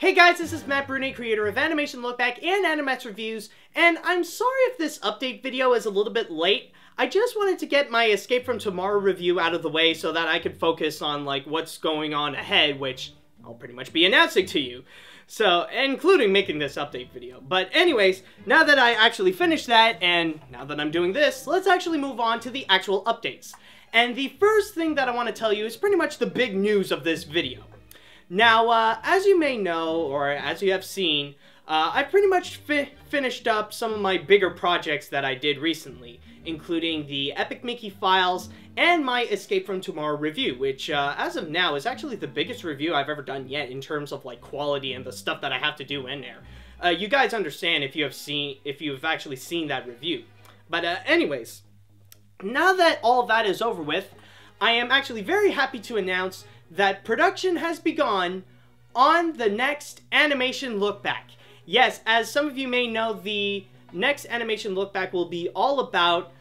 Hey guys, this is Matt Bruni, creator of Animation Lookback and Animats Reviews, and I'm sorry if this update video is a little bit late. I just wanted to get my Escape from Tomorrow review out of the way so that I could focus on what's going on ahead, which I'll pretty much be announcing to you. So, including making this update video. But anyways, now that I actually finished that, and now that I'm doing this, let's actually move on to the actual updates. And the first thing that I want to tell you is pretty much the big news of this video. Now, as you may know, or as you have seen, I've pretty much finished up some of my bigger projects that I did recently, including the Epic Mickey files and my Escape from Tomorrow review, which, as of now, is actually the biggest review I've ever done yet in terms of, quality and the stuff that I have to do in there. You guys understand if you've actually seen that review. But, anyways, now that all of that is over with, I am actually very happy to announce that production has begun on the next Animation Lookback. Yes, as some of you may know, the next Animation Lookback will be all about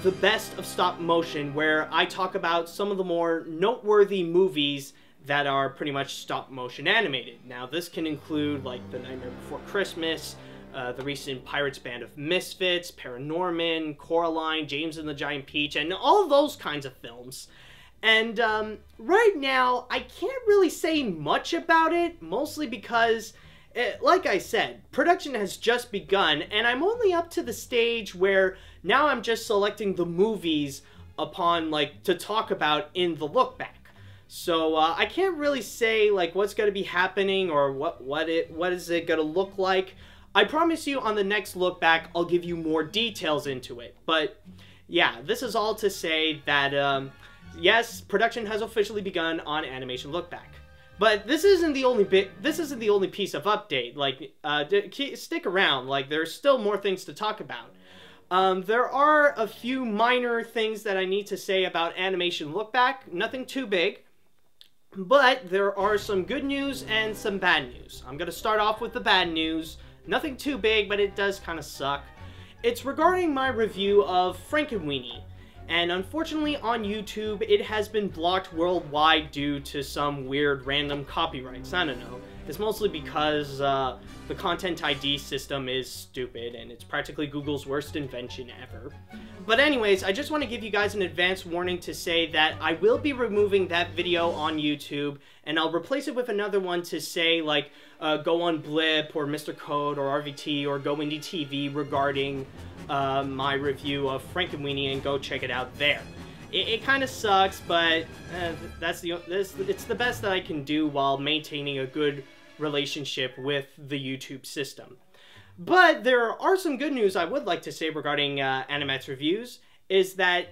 the best of stop motion, where I talk about some of the more noteworthy movies that are pretty much stop motion animated. Now, this can include The Nightmare Before Christmas, the recent Pirates Band of Misfits, Paranorman, Coraline, James and the Giant Peach, and all those kinds of films. And right now, I can't really say much about it, mostly because, like I said, production has just begun, and I'm only up to the stage where now I'm just selecting the movies upon, to talk about in the Lookback. So, I can't really say, what's going to be happening or what is it going to look like. I promise you on the next Lookback, I'll give you more details into it. But, yeah, this is all to say that, yes, production has officially begun on Animation Lookback. But this isn't the only piece of update. Stick around. There's still more things to talk about. There are a few minor things that I need to say about Animation Lookback. Nothing too big. But there are some good news and some bad news. I'm going to start off with the bad news. Nothing too big, but it does kind of suck. It's regarding my review of Frankenweenie. And unfortunately on YouTube, it has been blocked worldwide due to some weird random copyrights. I don't know. It's mostly because the Content ID system is stupid and it's practically Google's worst invention ever. But anyways, I just want to give you guys an advance warning to say that I will be removing that video on YouTube, and I'll replace it with another one to say go on Blip or Mr. Code or RVT or Go Indie TV regarding my review of Frankenweenie, and go check it out there. It kind of sucks, but it's the best that I can do while maintaining a good relationship with the YouTube system. But there are some good news I would like to say regarding Animats Reviews, is that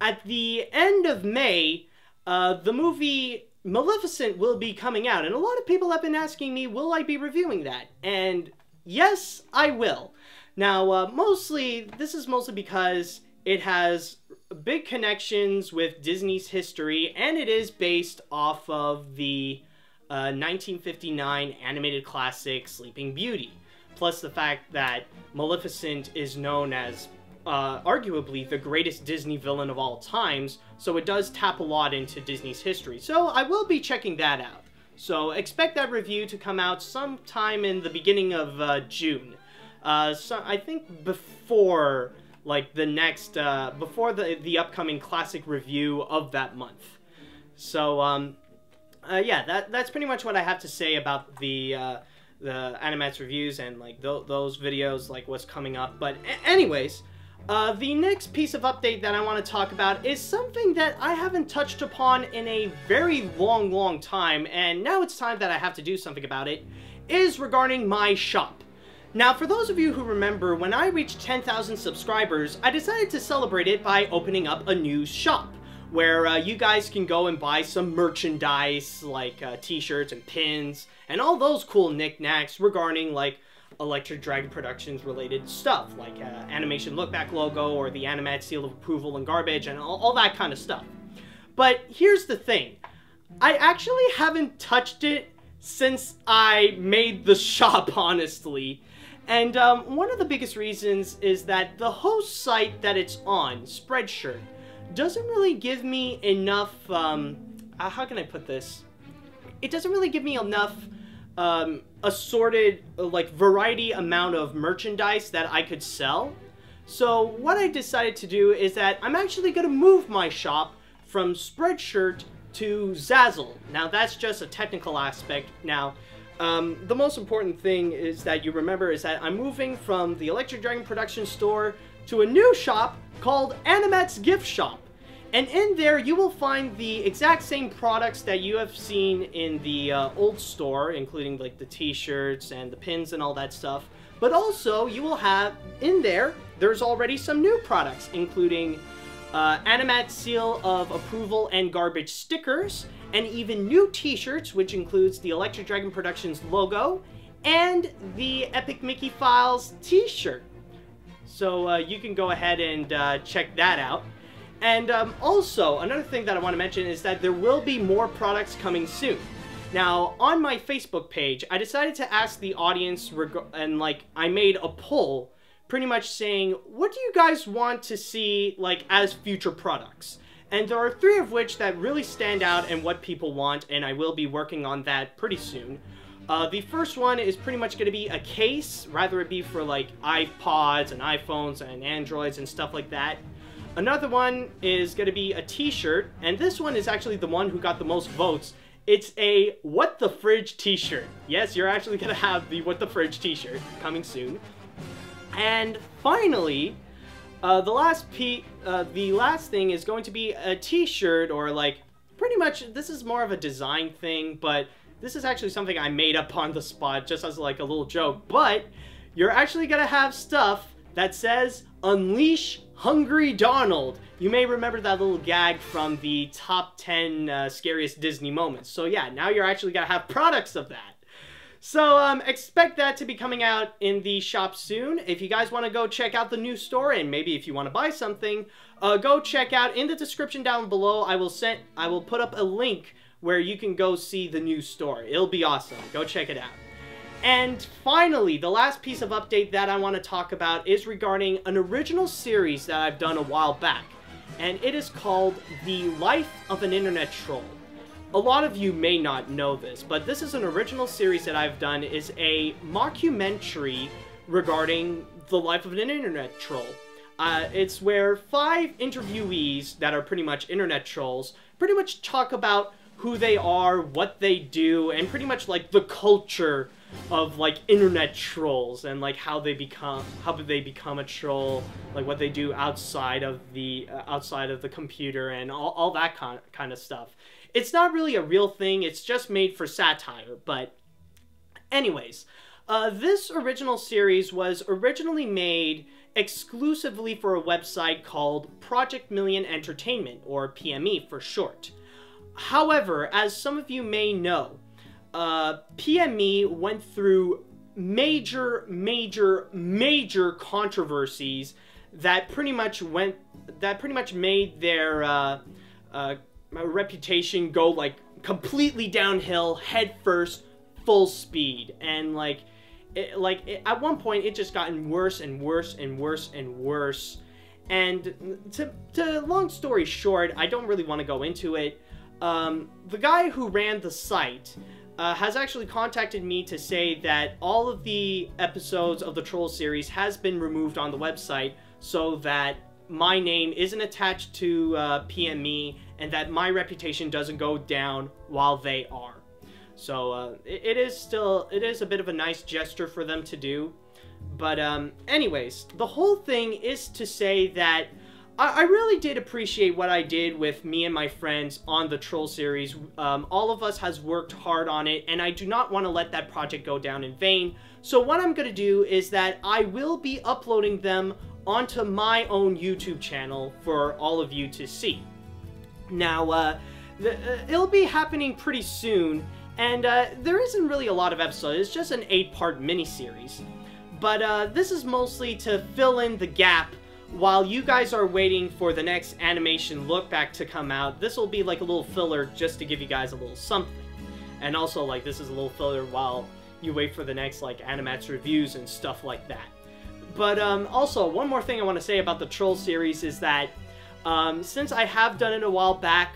at the end of May, the movie Maleficent will be coming out, and a lot of people have been asking me, will I be reviewing that? And yes, I will. Now, this is mostly because it has big connections with Disney's history, and it is based off of the 1959 animated classic Sleeping Beauty. Plus the fact that Maleficent is known as arguably the greatest Disney villain of all times, so it does tap a lot into Disney's history. So I will be checking that out. So expect that review to come out sometime in the beginning of June. So I think before before the upcoming classic review of that month. So yeah, that's pretty much what I have to say about the Animats Reviews and those videos, what's coming up. But anyways, the next piece of update that I want to talk about is something that I haven't touched upon in a very long time, and now it's time that I have to do something about it, is regarding my shop. Now, for those of you who remember, when I reached 10,000 subscribers, I decided to celebrate it by opening up a new shop, where you guys can go and buy some merchandise, t-shirts and pins, and all those cool knickknacks regarding, Electric Dragon Productions related stuff, Animation Lookback logo, or the Animat seal of approval and garbage, and all that kind of stuff. But here's the thing. I actually haven't touched it since I made the shop, honestly. And one of the biggest reasons is that the host site that it's on, Spreadshirt, doesn't really give me enough, how can I put this? It doesn't really give me enough assorted, like, variety amount of merchandise that I could sell. So what I decided to do is that I'm actually going to move my shop from Spreadshirt to Zazzle. Now, that's just a technical aspect. Now, the most important thing is that you remember is that I'm moving from the Electric Dragon production store to a new shop called Animet's Gift Shop. And in there, you will find the exact same products that you have seen in the old store, including like the t-shirts and the pins and all that stuff. But also, you will have, in there, there's already some new products, including Animat's Seal of Approval and Garbage stickers, and even new t-shirts, which includes the Electric Dragon Productions logo, and the Epic Mickey Files t-shirt. So you can go ahead and check that out. And also, another thing that I want to mention is that there will be more products coming soon. Now, on my Facebook page, I decided to ask the audience, and like, I made a poll pretty much saying, what do you guys want to see, like, as future products? And there are 3 of which that really stand out and what people want, and I will be working on that pretty soon. The first one is pretty much going to be a case, rather it be for, like, iPods and iPhones and Androids and stuff like that. Another one is going to be a t-shirt, and this one is actually the one who got the most votes. It's a What the Fridge t-shirt. Yes, you're actually going to have the What the Fridge t-shirt coming soon. And finally, the last thing is going to be a t-shirt, or like, pretty much, this is more of a design thing, but this is actually something I made up on the spot, just as like a little joke. But you're actually going to have stuff that says, Unleash Hungry Donald. You may remember that little gag from the top 10 scariest Disney moments. So yeah, now you're actually going to have products of that. So expect that to be coming out in the shop soon. If you guys want to go check out the new store, and maybe if you want to buy something, go check out in the description down below. I will put up a link where you can go see the new store. It'll be awesome. Go check it out. And finally, the last piece of update that I want to talk about is regarding an original series that I've done a while back. And it is called The Life of an Internet Troll. A lot of you may not know this, but this is an original series that I've done. Is a mockumentary regarding the life of an internet troll. It's where 5 interviewees that are pretty much internet trolls pretty much talk about who they are, what they do, and pretty much like the culture of like internet trolls, and like how they become a troll, like what they do outside of the computer, and all that kind of stuff. It's not really a real thing, it's just made for satire. But anyways, this original series was originally made exclusively for a website called Project Million Entertainment, or PME for short. However, as some of you may know, PME went through major controversies that pretty much made their reputation go like completely downhill, head first, full speed. And at one point it just gotten worse and worse and worse and worse. And to long story short, I don't really want to go into it. The guy who ran the site has actually contacted me to say that all of the episodes of the Troll series has been removed on the website, so that my name isn't attached to PME, and that my reputation doesn't go down while they are. So it is a bit of a nice gesture for them to do. But anyways, the whole thing is to say that I really did appreciate what I did with me and my friends on the Troll series. All of us has worked hard on it, and I do not want to let that project go down in vain. So what I'm going to do is that I will be uploading them onto my own YouTube channel for all of you to see. Now, it'll be happening pretty soon, and there isn't really a lot of episodes. It's just an 8-part miniseries. But this is mostly to fill in the gap while you guys are waiting for the next animation look back to come out. This will be like a little filler just to give you guys a little something. And also, like, this is a little filler while you wait for the next, like, Animats reviews and stuff like that. But also, one more thing I want to say about the Troll series is that since I have done it a while back,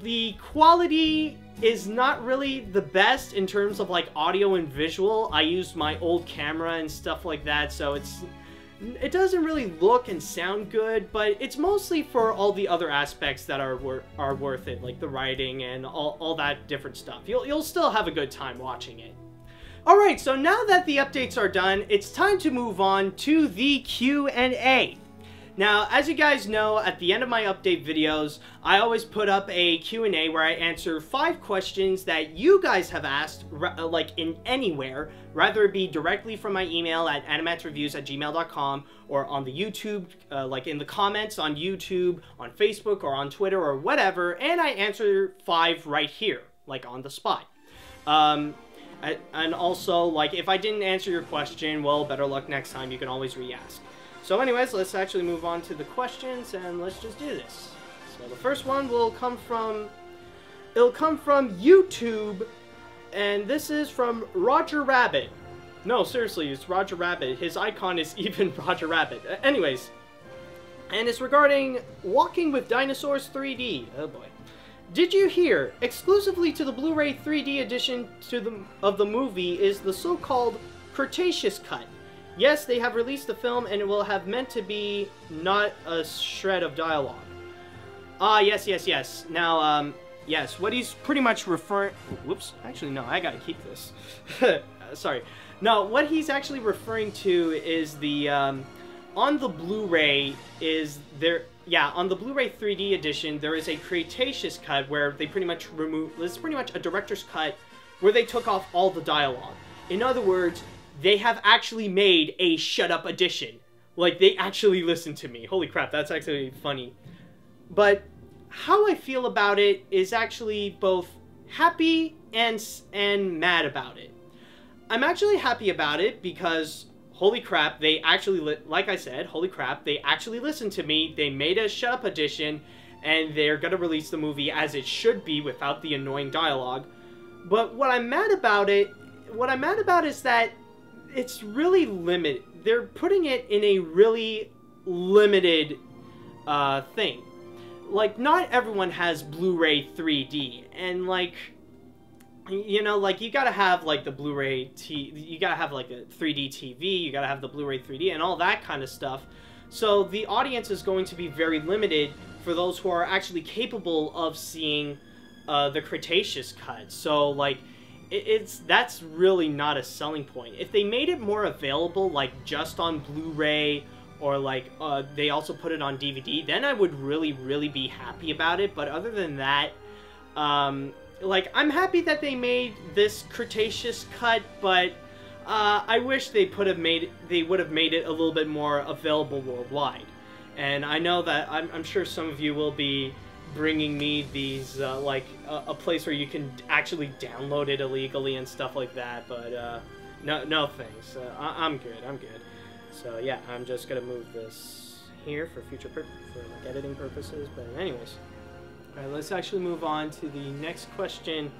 the quality is not really the best in terms of like audio and visual. I used my old camera and stuff like that, so it doesn't really look and sound good, but it's mostly for all the other aspects that are worth it, like the writing and all that different stuff. You'll still have a good time watching it. Alright, so now that the updates are done, it's time to move on to the Q&A. Now, as you guys know, at the end of my update videos, I always put up a Q&A where I answer 5 questions that you guys have asked, like in anywhere, rather it be directly from my email at animatsreviews@gmail.com or on the YouTube, like in the comments on YouTube, on Facebook, or on Twitter, or whatever, and I answer 5 right here, like on the spot. And also, like, if I didn't answer your question, well, better luck next time, you can always re-ask. So anyways, let's actually move on to the questions, and let's just do this. So the first one will come from, it'll come from YouTube, and this is from Roger Rabbit. No, seriously, it's Roger Rabbit. His icon is even Roger Rabbit. Anyways, and it's regarding Walking with Dinosaurs 3D. Oh boy. Did you hear, exclusively to the Blu-ray 3D edition of the movie is the so-called Cretaceous cut? Yes, they have released the film, and it will have meant to be not a shred of dialogue. Ah, yes. Now, yes, what he's pretty much referring... Whoops, actually, no, I gotta keep this. Sorry. No, what he's actually referring to is the, on the Blu-ray is there... Yeah, on the Blu-ray 3D edition, there is a Cretaceous cut where they pretty much remove... It's pretty much a director's cut where they took off all the dialogue. In other words, they have actually made a shut-up edition. Like, they actually listened to me. Holy crap, that's actually funny. But how I feel about it is actually both happy and mad about it. I'm actually happy about it because... Holy crap, they actually, like I said, holy crap, they actually listened to me, they made a shut-up edition, and they're gonna release the movie as it should be without the annoying dialogue. But what I'm mad about is that it's really limited. They're putting it in a really limited thing. Like, not everyone has Blu-ray 3D, and like... You know, like, you gotta have, like, the Blu-ray you gotta have, like, a 3D TV, you gotta have the Blu-ray 3D, and all that kind of stuff. So, the audience is going to be very limited for those who are actually capable of seeing the Cretaceous cut. So, like, that's really not a selling point. If they made it more available, like, just on Blu-ray, or, like, they also put it on DVD, then I would really, really be happy about it. But other than that, like, I'm happy that they made this Cretaceous cut, but I wish they would have made it a little bit more available worldwide. And I know that I'm sure some of you will be bringing me these like a place where you can actually download it illegally and stuff like that. But no thanks. I'm good. So yeah, I'm just gonna move this here for future for like editing purposes. But anyways. Alright, let's actually move on to the next question.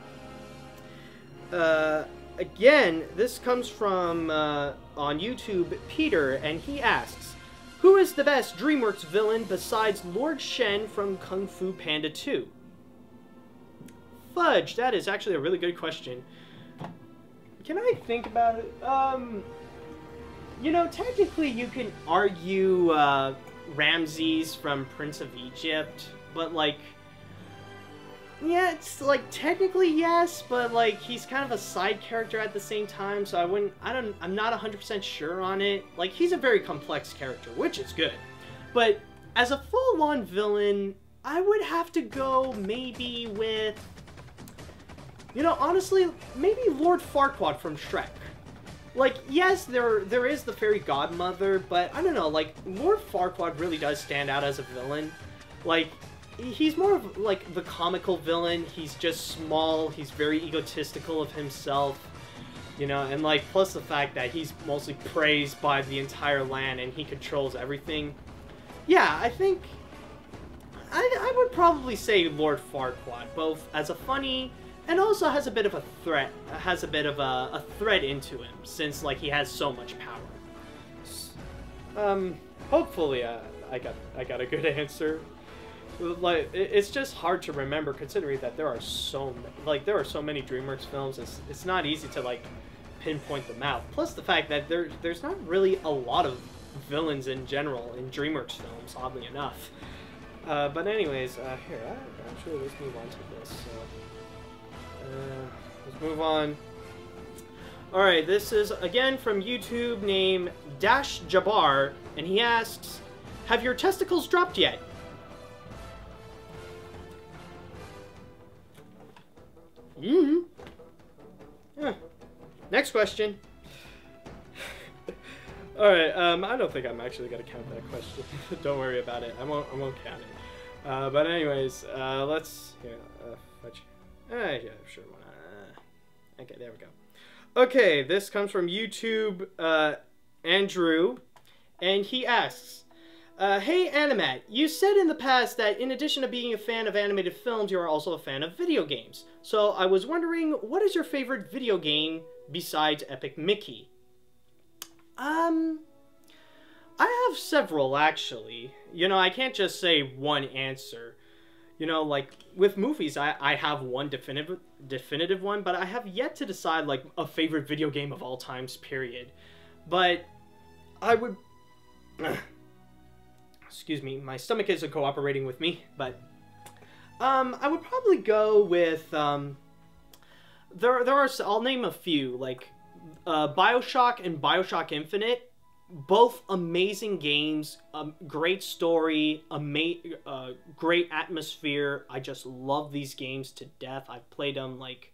Again, this comes from, on YouTube, Peter, and he asks, who is the best DreamWorks villain besides Lord Shen from Kung Fu Panda 2? Fudge, that is actually a really good question. Can I think about it? You know, technically you can argue, Ramses from Prince of Egypt, but, like... Yeah, it's, like, technically yes, but, like, he's kind of a side character at the same time, so I'm not 100% sure on it. Like, he's a very complex character, which is good. But, as a full-on villain, I would have to go maybe with... You know, honestly, maybe Lord Farquaad from Shrek. Like, yes, there is the fairy godmother, but, I don't know, like, Lord Farquaad really does stand out as a villain. Like... He's more of, like, the comical villain. He's just small. He's very egotistical of himself. You know, and, like, plus the fact that he's mostly praised by the entire land and he controls everything. Yeah, I think... I would probably say Lord Farquaad, both as a funny and also has a bit of a threat. Has a bit of a threat into him, since, like, he has so much power. Hopefully, I got a good answer. like it's just hard to remember considering that there are so many DreamWorks films. It's not easy to like pinpoint them out. Plus the fact that there's not really a lot of villains in general in DreamWorks films, oddly enough. But anyways, here, actually, let's move on to this. Let's move on. Alright, this is, again, from YouTube, named Dash Jabbar, and he asks, have your testicles dropped yet? Yeah. Next question. Alright, I don't think I'm actually going to count that question. Don't worry about it. I won't count it. But anyways, let's... Here, fetch. Yeah, sure, why not? Okay, there we go. Okay, this comes from YouTube, Andrew, and he asks, hey, Animat, you said in the past that in addition to being a fan of animated films, you are also a fan of video games. So I was wondering, what is your favorite video game besides Epic Mickey? I have several, actually. You know, I can't just say one answer. You know, like, with movies, I have one definitive one, but I have yet to decide, like, a favorite video game of all times, period. But I would... Excuse me, my stomach isn't cooperating with me, but... I would probably go with, I'll name a few, like, BioShock and BioShock Infinite. Both amazing games, great story, great atmosphere. I just love these games to death. I've played them like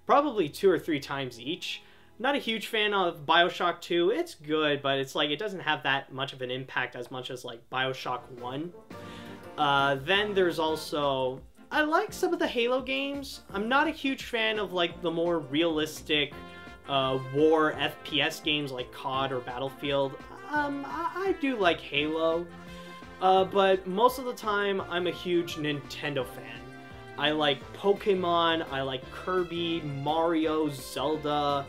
probably 2 or 3 times each. Not a huge fan of BioShock 2. It's good, but it's like it doesn't have that much of an impact as much as like BioShock 1. Then there's also, I like some of the Halo games. I'm not a huge fan of like the more realistic war FPS games like COD or Battlefield. I do like Halo, but most of the time I'm a huge Nintendo fan. I like Pokemon, I like Kirby, Mario, Zelda.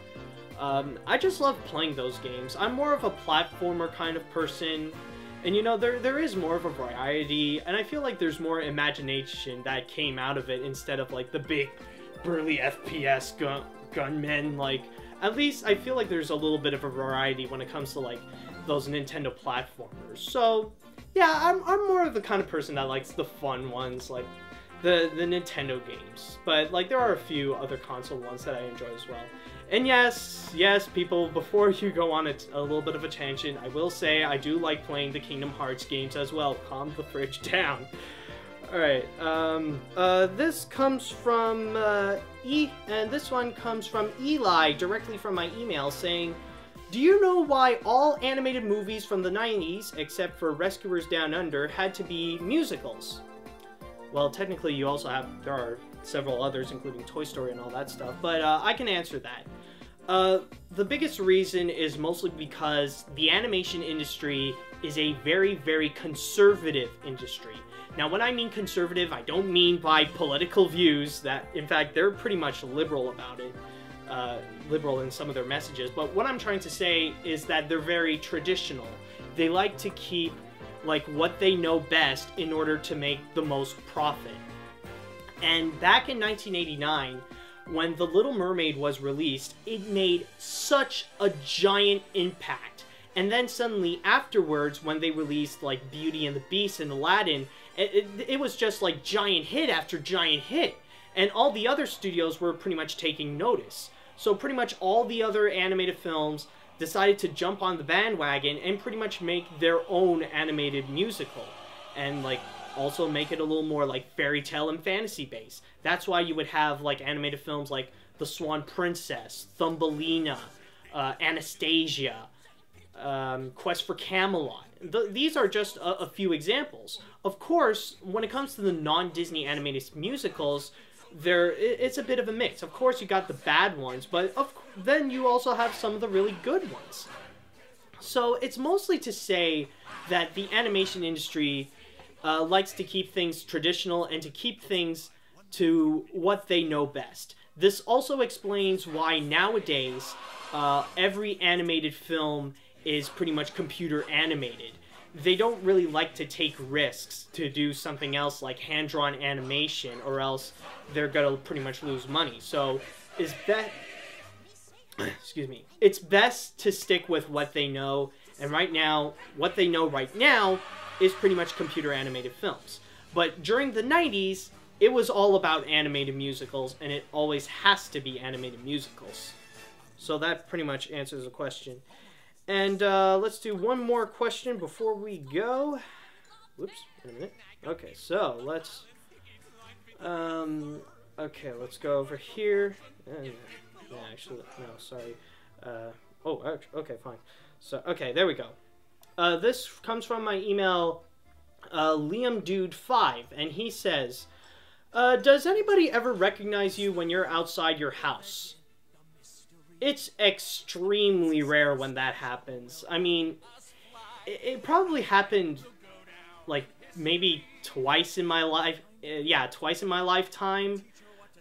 I just love playing those games. I'm more of a platformer kind of person, and you know, there is more of a variety, and I feel like there's more imagination that came out of it instead of like the big burly FPS gunmen. Like, at least I feel like there's a little bit of a variety when it comes to like those Nintendo platformers. So yeah, I'm more of the kind of person that likes the fun ones, like the Nintendo games. But like there are a few other console ones that I enjoy as well. And yes, people, before you go on a little bit of a tangent, I will say I do like playing the Kingdom Hearts games as well. Calm the fridge down. Alright, this comes from, and this one comes from Eli, directly from my email, saying, do you know why all animated movies from the 90s, except for Rescuers Down Under, had to be musicals? Well, technically you also have, there are several others, including Toy Story and all that stuff, but I can answer that. The biggest reason is mostly because the animation industry is a very, very conservative industry. Now, when I mean conservative, I don't mean by political views. That, in fact, they're pretty much liberal about it, liberal in some of their messages. But what I'm trying to say is that they're very traditional. They like to keep, like, what they know best in order to make the most profit. And back in 1989, when The Little Mermaid was released, it made such a giant impact. And then suddenly afterwards, when they released, like, Beauty and the Beast and Aladdin, it was just like giant hit after giant hit, and all the other studios were pretty much taking notice. So pretty much all the other animated films decided to jump on the bandwagon and pretty much make their own animated musical, and like also make it a little more like fairy tale and fantasy based. That's why you would have like animated films like The Swan Princess, Thumbelina, Anastasia, Quest for Camelot. These are just a few examples. Of course, when it comes to the non-Disney animated musicals, it's a bit of a mix. Of course, you got the bad ones, but then you also have some of the really good ones. So it's mostly to say that the animation industry likes to keep things traditional and to keep things to what they know best. This also explains why nowadays every animated film is pretty much computer animated. they don't really like to take risks to do something else like hand-drawn animation, or else they're gonna pretty much lose money. So excuse me, it's best to stick with what they know, and right now, what they know right now is pretty much computer animated films. But during the 90s, it was all about animated musicals, and it always has to be animated musicals. So that pretty much answers the question. And let's do one more question before we go. Whoops, wait a minute. Okay, so let's... okay, let's go over here. Yeah, actually, no, sorry. Okay, fine. So, okay, there we go. This comes from my email, LiamDude5, and he says, does anybody ever recognize you when you're outside your house? It's extremely rare when that happens. I mean, it probably happened, like, maybe twice in my life. Yeah, twice in my lifetime.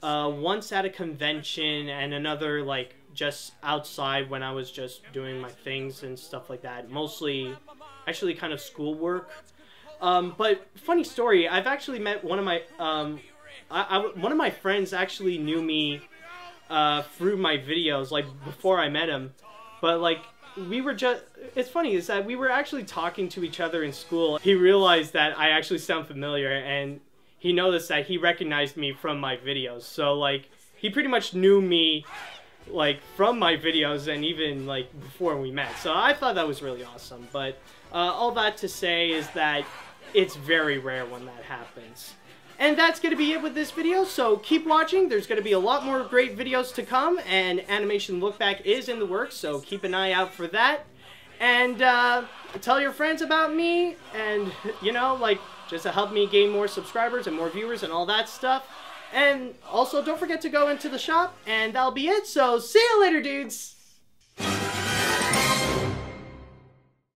Once at a convention, and another, like, just outside when I was just doing my things and stuff like that. Mostly, actually, kind of schoolwork. But, funny story, I've actually met one of my, one of my friends actually knew me through my videos, like, before I met him. But, like, we were just... It's funny, is that we were actually talking to each other in school. He realized that I actually sound familiar, and he noticed that he recognized me from my videos. So, like, he pretty much knew me, like, from my videos, and even, like, before we met. So I thought that was really awesome. But all that to say is that it's very rare when that happens. And that's going to be it with this video, so keep watching. There's going to be a lot more great videos to come, and Animation Look Back is in the works, so keep an eye out for that. And tell your friends about me, and, you know, like, just to help me gain more subscribers and more viewers and all that stuff. And also, don't forget to go into the shop, and that'll be it, so see you later, dudes!